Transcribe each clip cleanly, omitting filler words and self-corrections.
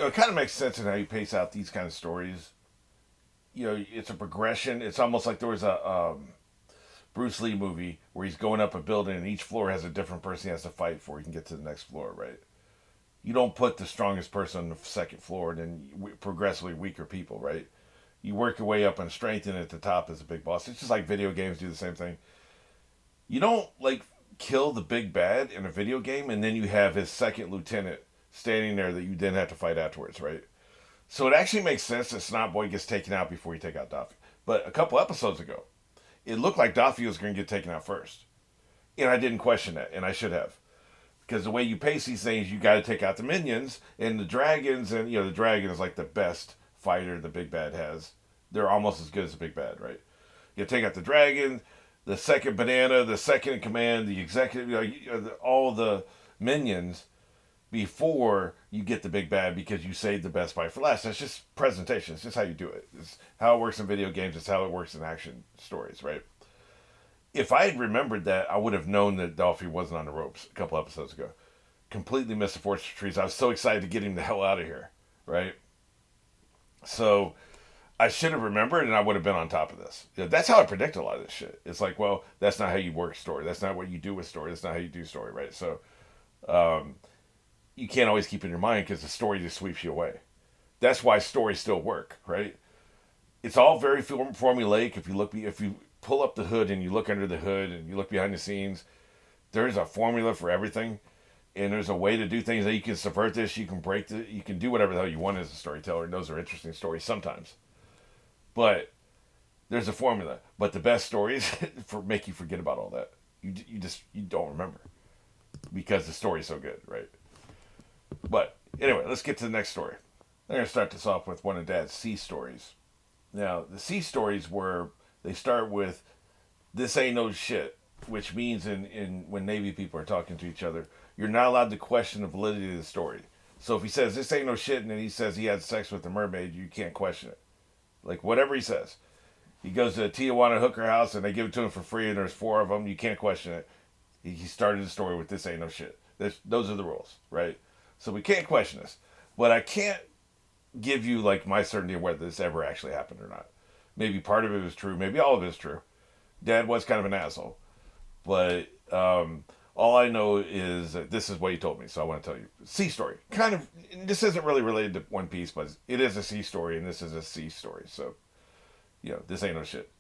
it kind of makes sense in how you pace out these kind of stories. It's a progression. It's almost like there was a Bruce Lee movie where he's going up a building and each floor has a different person he has to fight for. He can get to the next floor, right? You don't put the strongest person on the second floor and then progressively weaker people, right? You work your way up on strength, and at the top is a big boss. It's just like video games do the same thing. You don't like kill the big bad in a video game and then you have his second lieutenant standing there that you then have to fight afterwards, right? So it actually makes sense that Snot Boy gets taken out before you take out Duffy. But a couple episodes ago, it looked like Duffy was going to get taken out first. And I didn't question that, and I should have. Because the way you pace these things, you got to take out the minions and the dragons, and the dragon is like the best fighter the big bad has. They're almost as good as the big bad, right? You take out the dragon, the second banana, the second in command, the executive, all the minions before you get the big bad because you saved the best fight for last. That's just presentation. It's just how you do it. It's how it works in video games. It's how it works in action stories, right? If I had remembered that, I would have known that Dolphy wasn't on the ropes a couple episodes ago. Completely missed the forest trees. I was so excited to get him the hell out of here, right? So I should have remembered, and I would have been on top of this. That's how I predict a lot of this shit. It's like, well, that's not how you work story. That's not what you do with story. That's not how you do story, right? So you can't always keep in your mind because the story just sweeps you away. That's why stories still work, right? It's all very formulaic. If you pull up the hood and you look under the hood and you look behind the scenes, there's a formula for everything, and there's a way to do things that you can subvert this. You can break the. You can do whatever the hell you want as a storyteller, and those are interesting stories sometimes. But there's a formula. But the best stories for make you forget about all that. You don't remember because the story's so good, right? But anyway, let's get to the next story. I'm going to start this off with one of Dad's C stories. Now, the C stories were, they start with, this ain't no shit, which means in when Navy people are talking to each other, you're not allowed to question the validity of the story. So if he says, this ain't no shit, and then he says he had sex with the mermaid, you can't question it. Like, whatever he says. He goes to a Tijuana hooker house, and they give it to him for free, and there's four of them, you can't question it. He started the story with, this ain't no shit. Those are the rules, right? So we can't question this. But I can't give you like my certainty of whether this ever actually happened or not. Maybe part of it was true. Maybe all of it is true. Dad was kind of an asshole, but all I know is that this is what he told me. So I want to tell you. C story. Kind of. This isn't really related to One Piece, but it is a C story, and this is a C story. So this ain't no shit.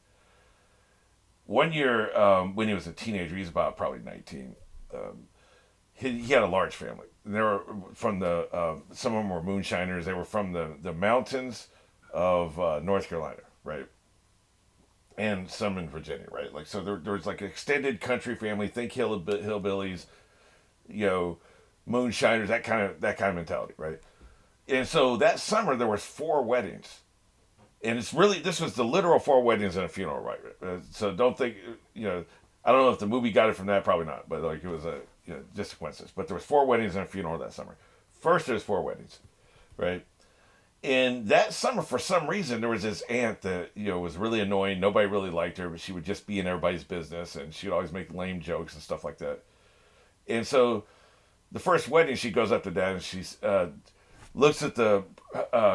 One year, when he was a teenager, he's about probably 19. He had a large family. They were from some of them were moonshiners. They were from the mountains of North Carolina, right? And some in Virginia, right? Like, so there was like an extended country family. Think hillbillies, moonshiners, that kind of mentality, right? And so that summer there was four weddings, and this was the literal four weddings and a funeral, right? So don't think, I don't know if the movie got it from that, probably not, but like it was just a coincidence. But there was four weddings and a funeral that summer. First, there's four weddings, right? And that summer, for some reason, there was this aunt that was really annoying. Nobody really liked her, but she would just be in everybody's business, and she would always make lame jokes and stuff like that. And so, the first wedding, she goes up to Dad and she looks at the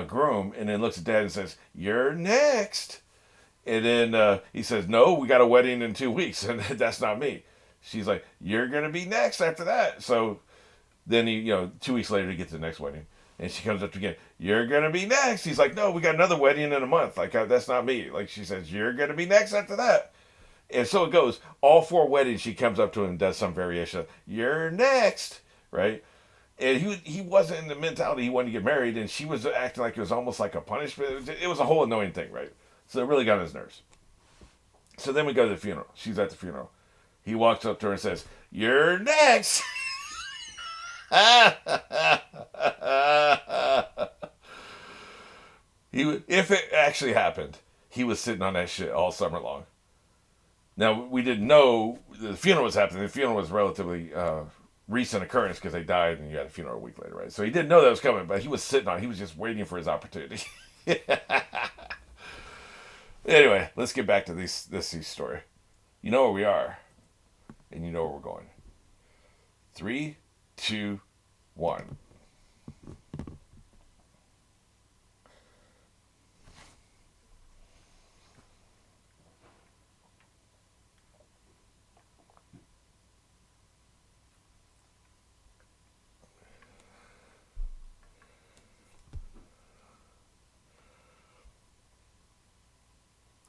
groom, and then looks at Dad and says, "You're next." And then he says, "No, we got a wedding in 2 weeks, and that's not me." She's like, "You're gonna be next after that." So then 2 weeks later, he gets to the next wedding. And she comes up to again, "You're going to be next." He's like, "No, we got another wedding in a month. Like, that's not me." Like, she says, "You're going to be next after that." And so it goes. All four weddings, she comes up to him and does some variation of, "You're next." Right? And he wasn't in the mentality he wanted to get married. And she was acting like it was almost like a punishment. It was a whole annoying thing, right? So it really got on his nerves. So then we go to the funeral. She's at the funeral. He walks up to her and says, "You're next." If it actually happened, he was sitting on that shit all summer long. Now we didn't know the funeral was happening. The funeral was relatively recent occurrence because they died, and you had a funeral a week later, right? So he didn't know that was coming, but he was sitting on. He was just waiting for his opportunity. Anyway, let's get back to this story. You know where we are, and you know where we're going. 3, 2, 1.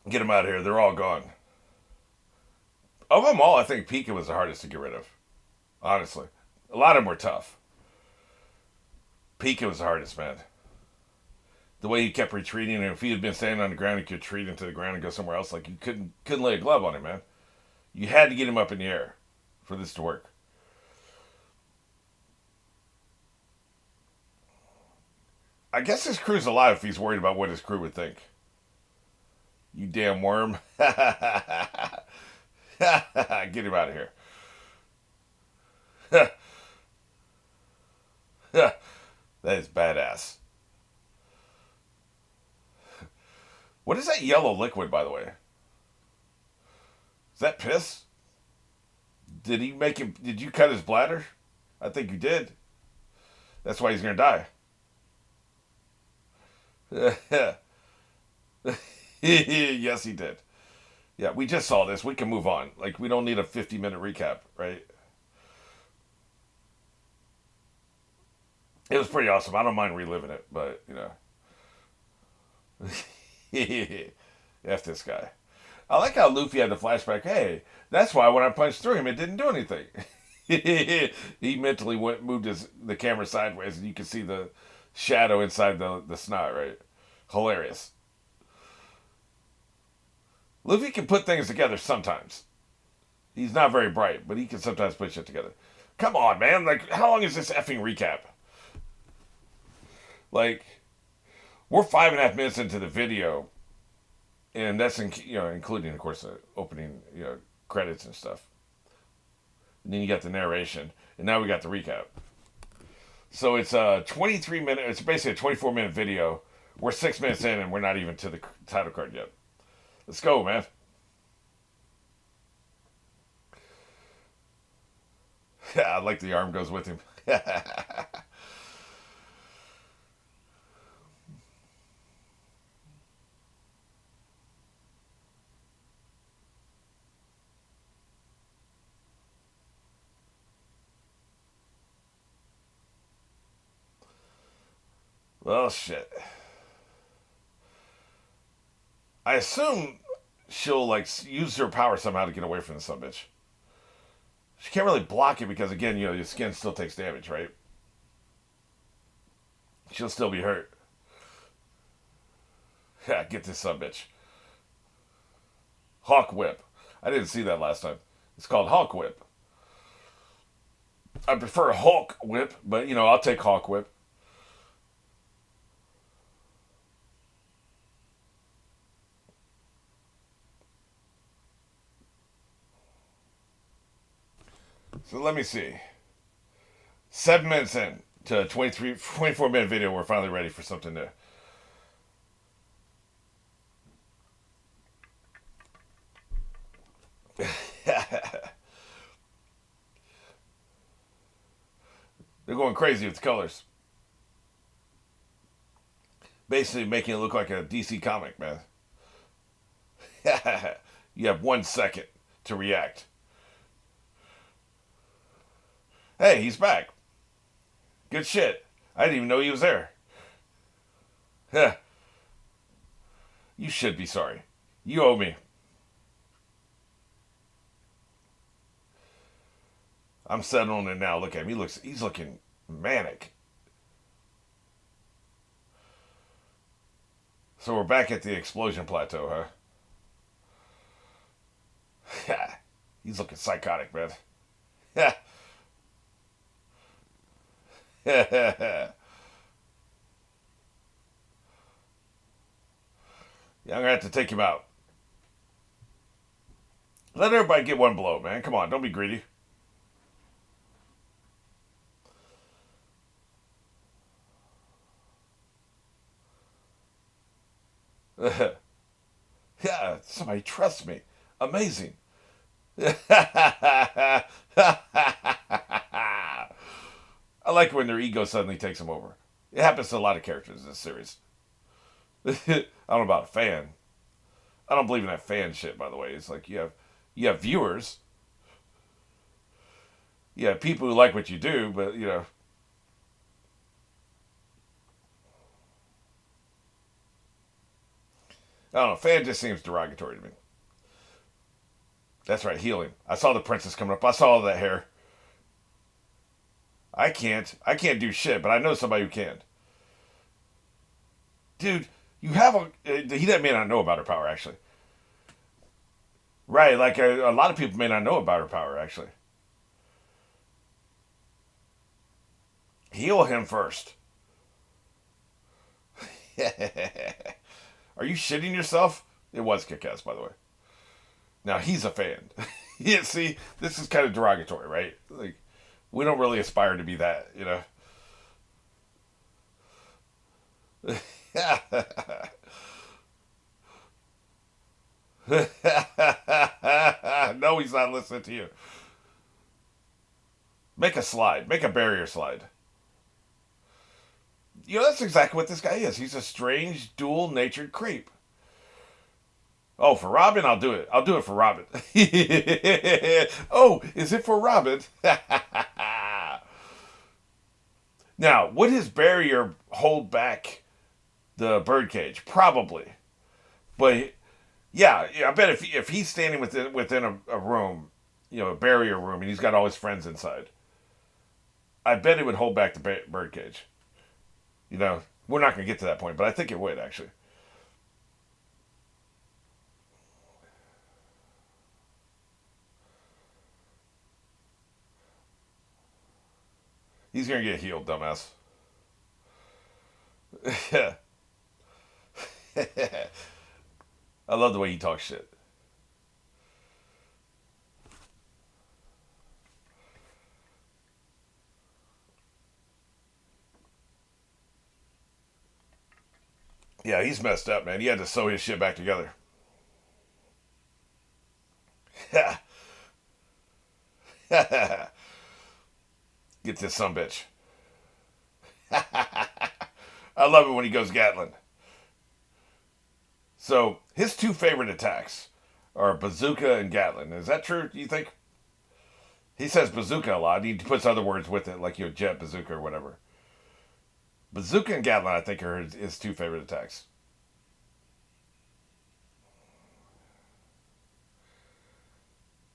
Get them out of here. They're all gone. Of them all, I think Peaky was the hardest to get rid of. Honestly, a lot of them were tough. Peaky was the hardest, man. The way he kept retreating, and if he had been standing on the ground, he could retreat into the ground and go somewhere else. Like you couldn't lay a glove on him, man. You had to get him up in the air for this to work. I guess his crew's alive if he's worried about what his crew would think. You damn worm. Get him out of here. That is badass. What is that yellow liquid, by the way? Is that piss? Did he make him? Did you cut his bladder? I think you did. That's why he's gonna die. Yes, he did. Yeah, we just saw this. We can move on. Like, we don't need a 50-minute recap, right? It was pretty awesome. I don't mind reliving it, but, you know. F this guy. I like how Luffy had the flashback. Hey, that's why when I punched through him, it didn't do anything. He mentally moved the camera sideways, and you can see the shadow inside the snot, right? Hilarious. Luffy can put things together sometimes. He's not very bright, but he can sometimes put shit together. Come on, man. Like, how long is this effing recap? Like, we're 5.5 minutes into the video, and that's including, of course, the opening credits and stuff. And then you got the narration, and now we got the recap. So it's a 23-minute. It's basically a 24-minute video. We're 6 minutes in, and we're not even to the title card yet. Let's go, man. I like the arm goes with him. Well, shit. I assume she'll use her power somehow to get away from this son bitch. She can't really block it because again, your skin still takes damage, right? She'll still be hurt. Yeah, get this son bitch. Hawk Whip. I didn't see that last time. It's called Hawk Whip. I prefer Hulk Whip, but I'll take Hawk Whip. So let me see. 7 minutes in to a 24-minute video. We're finally ready for something new. They're going crazy with the colors. Basically making it look like a DC comic, man. You have 1 second to react. Hey, he's back. Good shit. I didn't even know he was there. You should be sorry. You owe me. I'm settling it now. Look at him. He's looking manic. So we're back at the explosion plateau, huh? He's looking psychotic, man. Yeah, I'm gonna have to take him out. Let everybody get one blow, man. Come on, don't be greedy. Yeah, somebody trust me. Amazing. I like when their ego suddenly takes them over. It happens to a lot of characters in this series. I don't know about a fan. I don't believe in that fan shit, by the way. It's like you have viewers. You have people who like what you do, but I don't know. Fan just seems derogatory to me. That's right, healing. I saw the princess coming up. I saw all that hair. I can't. I can't do shit, but I know somebody who can. Dude, you have a. He may not know about her power, actually. Right, like a lot of people may not know about her power, actually. Heal him first. Are you shitting yourself? It was kick-ass, by the way. Now, he's a fan. Yeah, see, this is kind of derogatory, right? Like, we don't really aspire to be that, you know? No, he's not listening to you. Make a slide. Make a barrier slide. You know, that's exactly what this guy is. He's a strange, dual-natured creep. Oh, for Robin, I'll do it. I'll do it for Robin. Oh, is it for Robin? Now, would his barrier hold back the birdcage? Probably. But yeah, I bet if he's standing within a room, you know, a barrier room, and he's got all his friends inside, I bet it would hold back the birdcage. You know, we're not going to get to that point, but I think it would actually. He's going to get healed, dumbass. Yeah. I love the way he talks shit. Yeah, he's messed up, man. He had to sew his shit back together. Get this son bitch. I love it when he goes Gatlin. So his two favorite attacks are bazooka and Gatlin. Is that true? Do you think? He says bazooka a lot. He puts other words with it, like jet bazooka or whatever. Bazooka and Gatlin, I think, are his two favorite attacks.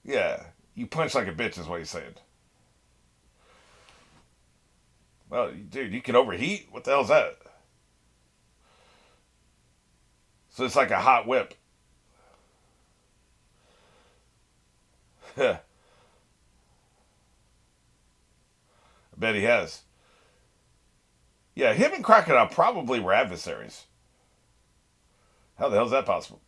Yeah, you punch like a bitch, is what he's saying. Well, dude, you can overheat. What the hell's that? So it's like a hot whip. I bet he has. Yeah, him and Crocodile probably were adversaries. How the hell's that possible?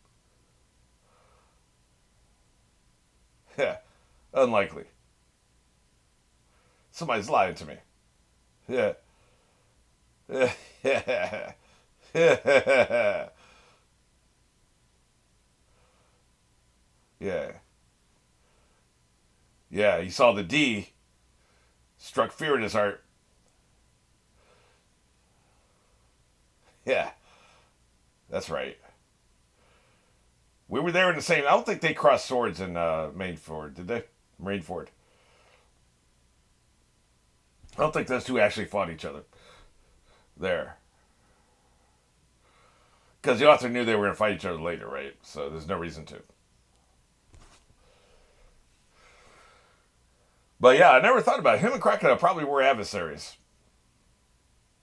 Yeah, unlikely. Somebody's lying to me. Yeah. Yeah. Yeah. Yeah, he saw the D, struck fear in his heart. Yeah, that's right. We were there in the same. I don't think they crossed swords in Mainford, did they? Mainford. I don't think those two actually fought each other there. Because the author knew they were going to fight each other later, right? So there's no reason to. But yeah, I never thought about it. Him and Crocodile probably were adversaries.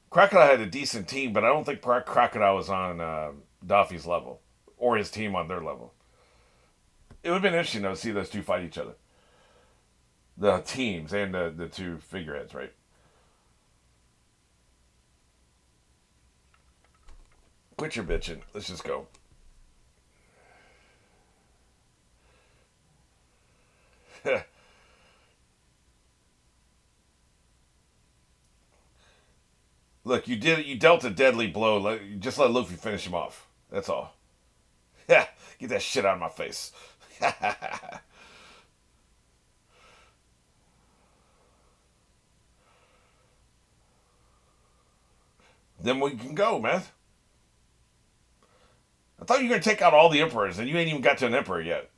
Crocodile had a decent team, but I don't think Crocodile was on Doffy's level or his team on their level. It would have been interesting though to see those two fight each other, the teams and the two figureheads, right? Quit your bitching. Let's just go. Look, you did. You dealt a deadly blow. Just let Luffy finish him off. That's all. Yeah, get that shit out of my face. Then we can go, man. I thought you were gonna take out all the emperors, and you ain't even got to an emperor yet.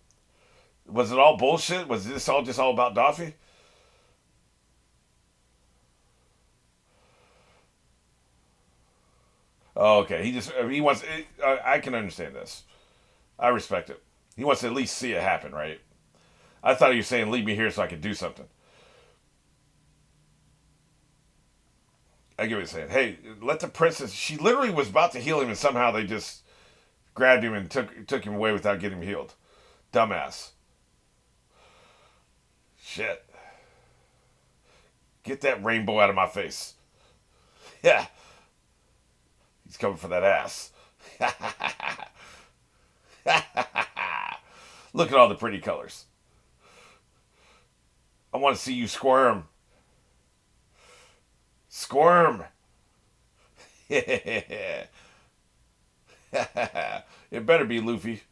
Was it all bullshit? Was this all just all about Doffy? Oh, okay. He wants. I can understand this. I respect it. He wants to at least see it happen, right? I thought he was saying, leave me here so I could do something. I get what he's saying. Hey, let the princess. She literally was about to heal him, and somehow they just grabbed him and took him away without getting him healed. Dumbass. Shit. Get that rainbow out of my face. Yeah. He's coming for that ass. Look at all the pretty colors. I want to see you squirm. Squirm. It better be Luffy.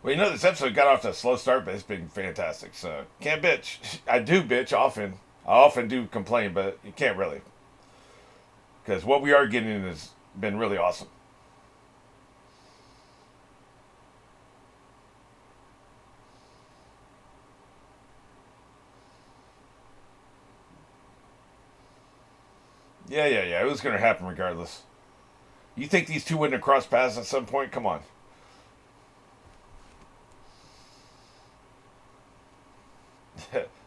Well, you know, this episode got off to a slow start, but it's been fantastic. So, can't bitch. I do bitch often. I often do complain, but you can't really. Because what we are getting has been really awesome. Yeah. It was going to happen regardless. You think these two wouldn't have crossed paths at some point? Come on.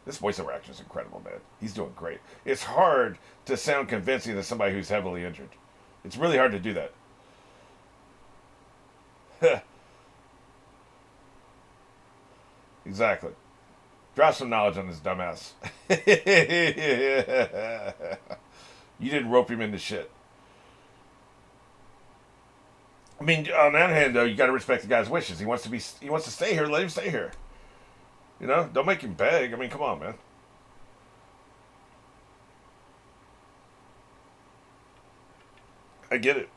This voiceover actor is incredible, man. He's doing great. It's hard to sound convincing to somebody who's heavily injured. It's really hard to do that. Exactly. Drop some knowledge on this dumbass. You didn't rope him into shit. I mean, on the other hand, though, you got to respect the guy's wishes. He wants to be. He wants to stay here. Let him stay here. You know, don't make him beg. I mean, come on, man. I get it.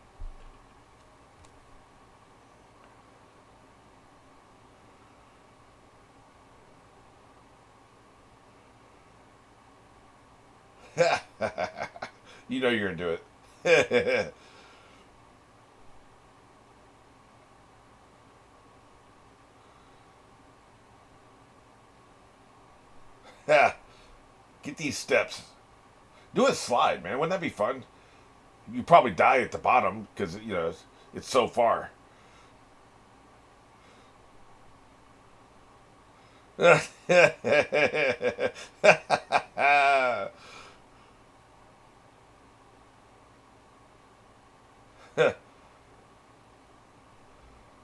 You know you're gonna do it. Get these steps. Do a slide, man. Wouldn't that be fun? You probably die at the bottom because you know it's so far.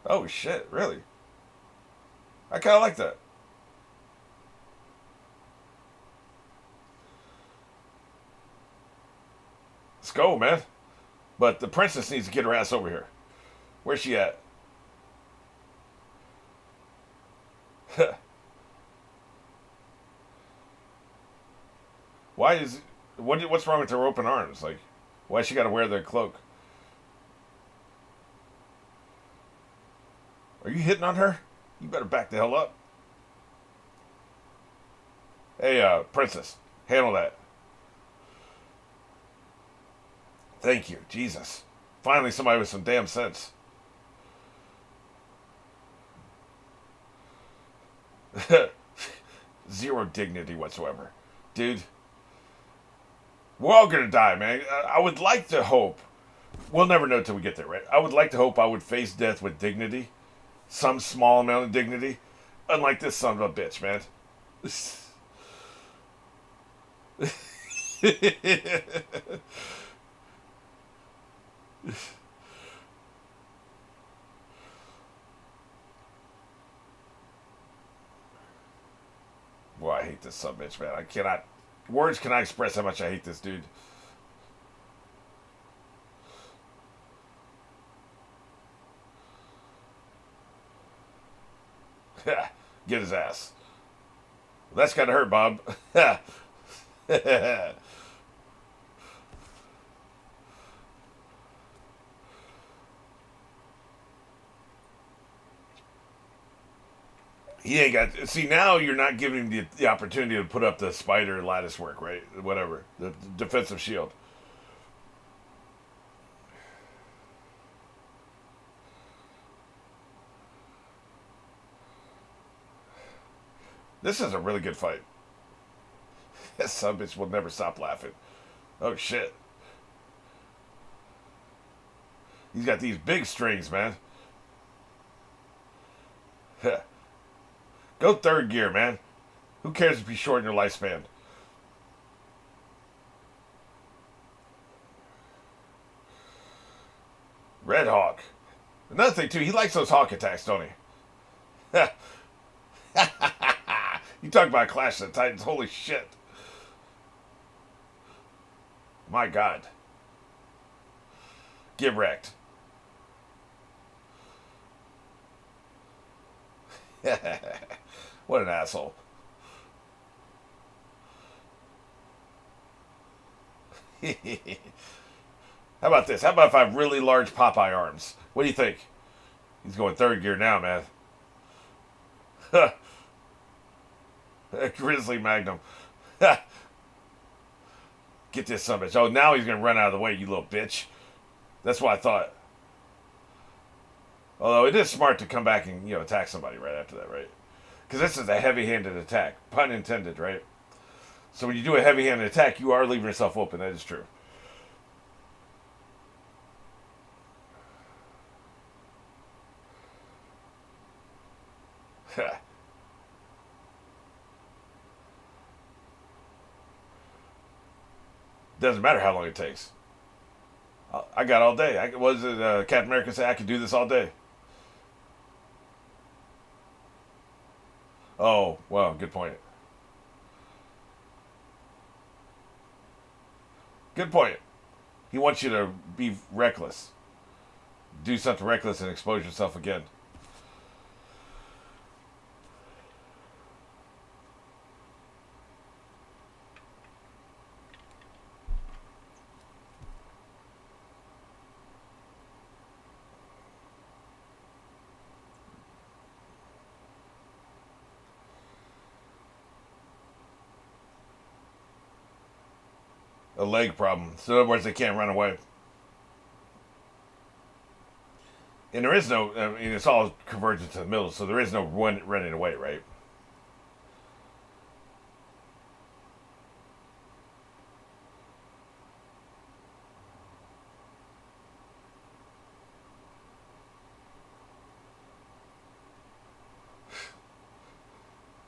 Oh shit! Really? I kind of like that. Let's go, man. But the princess needs to get her ass over here. Where's she at? Why is what's wrong with her open arms? Like, why she got to wear the cloak? Are you hitting on her? You better back the hell up. Hey, princess, handle that. Thank you, Jesus. Finally, somebody with some damn sense. Zero dignity whatsoever, dude. We're all gonna die, man. I would like to hope. We'll never know till we get there, right? I would like to hope I would face death with dignity, some small amount of dignity, unlike this son of a bitch, man. Boy, I hate this son of a bitch, man. I cannot. Words cannot express how much I hate this dude. Get his ass. That's gotta hurt, Bob. He ain't got. See, now you're not giving him the opportunity to put up the spider lattice work, right? Whatever. The defensive shield. This is a really good fight. That son of a bitch will never stop laughing. Oh shit. He's got these big strings, man. Go third gear, man. Who cares if you shorten your lifespan? Red Hawk. Another thing too, he likes those hawk attacks, don't he? You talk about Clash of the Titans, holy shit. My god. Get wrecked. What an asshole. How about this? How about if I have really large Popeye arms? What do you think? He's going third gear now, man. Grizzly Magnum. Get this son of a bitch. Oh, now he's going to run out of the way, you little bitch. That's what I thought. Although it is smart to come back and, attack somebody right after that, right? Because this is a heavy-handed attack. Pun intended, right? So when you do a heavy-handed attack, you are leaving yourself open. That is true. Doesn't matter how long it takes. I got all day. Was it Captain America say I could do this all day? Oh, well, good point. Good point. He wants you to be reckless. Do something reckless and expose yourself again. A leg problem. So in other words, they can't run away. And there is no, I mean, it's all convergent to the middle, so there is no running away, right?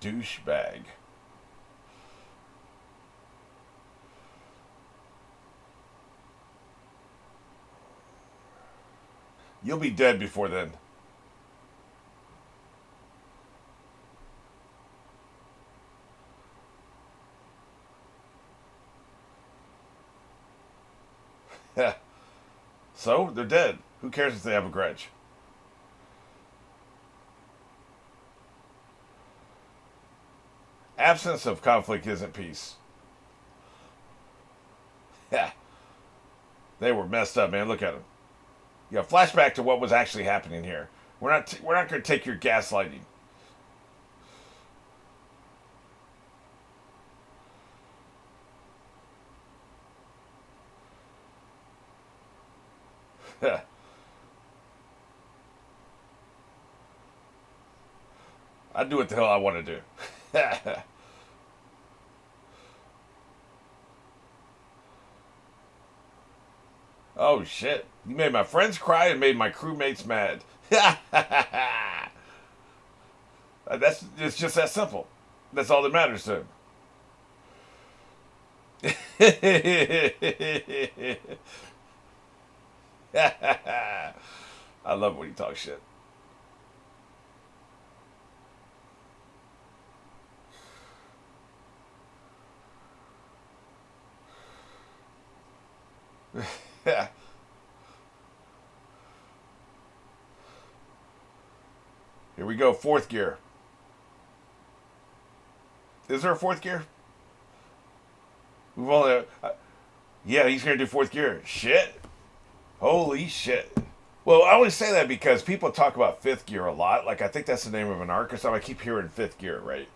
Douchebag. You'll be dead before then. So, they're dead. Who cares if they have a grudge? Absence of conflict isn't peace. Yeah. They were messed up, man. Look at them. Yeah, flashback to what was actually happening here. We're not going to take your gaslighting. I do what the hell I want to do. Oh shit! You made my friends cry and made my crewmates mad. It's just that simple. That's all that matters to him. I love when he talks shit. Here we go, fourth gear. Is there a fourth gear? We've only. Yeah, he's gonna do fourth gear. Shit. Holy shit. Well, I only say that because people talk about fifth gear a lot. Like, I think that's the name of an arc or something. I keep hearing fifth gear, right?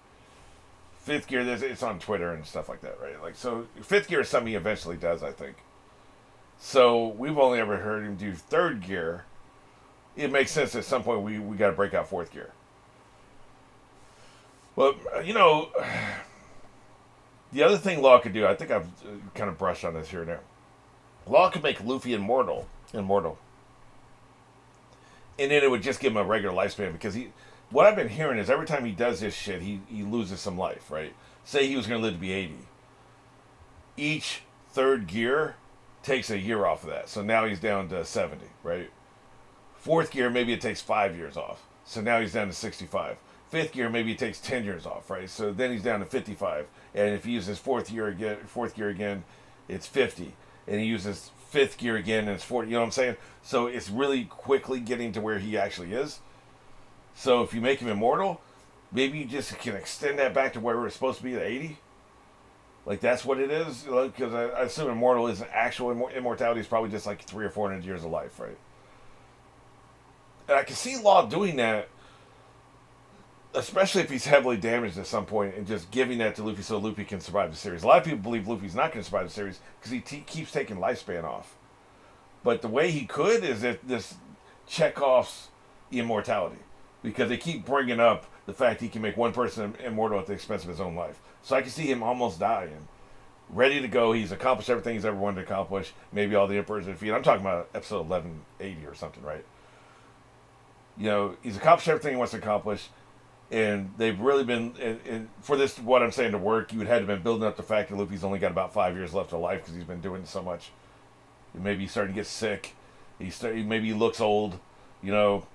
Fifth gear, it's on Twitter and stuff like that, right? Like, so fifth gear is something he eventually does, I think. So we've only ever heard him do third gear. It makes sense at some point we got to break out fourth gear. Well, The other thing Law could do, I think I've kind of brushed on this here and there. Law could make Luffy immortal, and then it would just give him a regular lifespan because he. What I've been hearing is every time he does this shit, he loses some life, right? Say he was going to live to be 80. Each third gear takes a year off of that, so now he's down to 70, right? Fourth gear, maybe it takes 5 years off, so now he's down to 65. Fifth gear, maybe it takes 10 years off, right? So then he's down to 55. And if he uses fourth gear again, it's 50. And he uses fifth gear again, and it's 40. You know what I'm saying? So it's really quickly getting to where he actually is. So if you make him immortal, maybe you just can extend that back to where we're supposed to be at 80. Like that's what it is. Because I assume immortal isn't actual immortality. Is probably just like 300 or 400 years of life, right? And I can see Law doing that, especially if he's heavily damaged at some point, and just giving that to Luffy so Luffy can survive the series. A lot of people believe Luffy's not going to survive the series because he keeps taking lifespan off. But the way he could is if this Chekhov's immortality, because they keep bringing up the fact he can make one person immortal at the expense of his own life. So I can see him almost dying, ready to go. He's accomplished everything he's ever wanted to accomplish. Maybe all the Emperor's defeat. I'm talking about episode 1180 or something, right? You know, he's accomplished everything he wants to accomplish. And they've really been, and for this, what I'm saying to work, you would have been building up the fact that Luffy's only got about 5 years left of life because he's been doing so much. Maybe he's starting to get sick. Maybe he looks old, you know,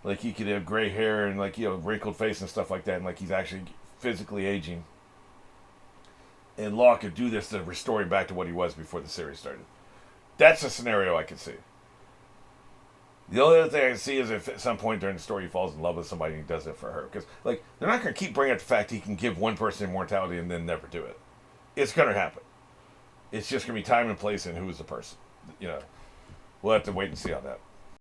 like he could have gray hair and like, you know, wrinkled face and stuff like that, and like he's actually physically aging. And Law could do this to restore him back to what he was before the series started. That's a scenario I could see. The only other thing I can see is if at some point during the story he falls in love with somebody and he does it for her. Because, like, they're not going to keep bringing up the fact he can give one person immortality and then never do it. It's going to happen. It's just going to be time and place and who is the person. You know, we'll have to wait and see on that.